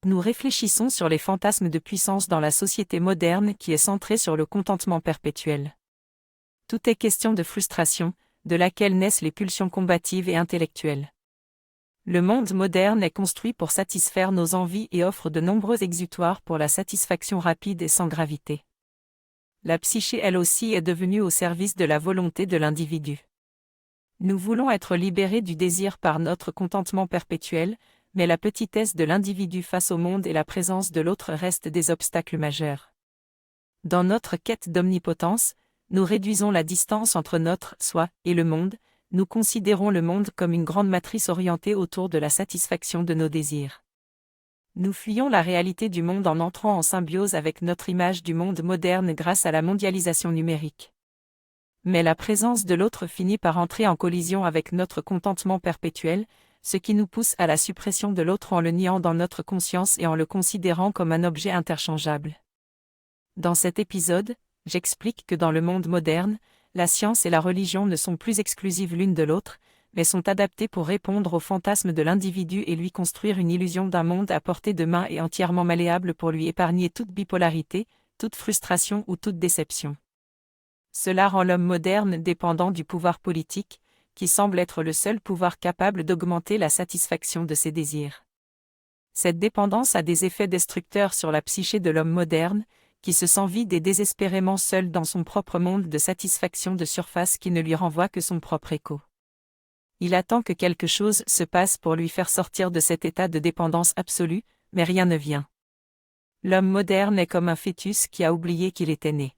Nous réfléchissons sur les fantasmes de puissance dans la société moderne qui est centrée sur le contentement perpétuel. Tout est question de frustration, de laquelle naissent les pulsions combatives et intellectuelles. Le monde moderne est construit pour satisfaire nos envies et offre de nombreux exutoires pour la satisfaction rapide et sans gravité. La psyché elle aussi est devenue au service de la volonté de l'individu. Nous voulons être libérés du désir par notre contentement perpétuel, mais la petitesse de l'individu face au monde et la présence de l'autre restent des obstacles majeurs. Dans notre quête d'omnipotence, nous réduisons la distance entre notre soi et le monde, nous considérons le monde comme une grande matrice orientée autour de la satisfaction de nos désirs. Nous fuyons la réalité du monde en entrant en symbiose avec notre image du monde moderne grâce à la mondialisation numérique. Mais la présence de l'autre finit par entrer en collision avec notre contentement perpétuel, ce qui nous pousse à la suppression de l'autre en le niant dans notre conscience et en le considérant comme un objet interchangeable. Dans cet épisode, j'explique que dans le monde moderne, la science et la religion ne sont plus exclusives l'une de l'autre, mais sont adaptées pour répondre aux fantasmes de l'individu et lui construire une illusion d'un monde à portée de main et entièrement malléable pour lui épargner toute bipolarité, toute frustration ou toute déception. Cela rend l'homme moderne dépendant du pouvoir politique, qui semble être le seul pouvoir capable d'augmenter la satisfaction de ses désirs. Cette dépendance a des effets destructeurs sur la psyché de l'homme moderne, qui se sent vide et désespérément seul dans son propre monde de satisfaction de surface qui ne lui renvoie que son propre écho. Il attend que quelque chose se passe pour lui faire sortir de cet état de dépendance absolue, mais rien ne vient. L'homme moderne est comme un fœtus qui a oublié qu'il était né.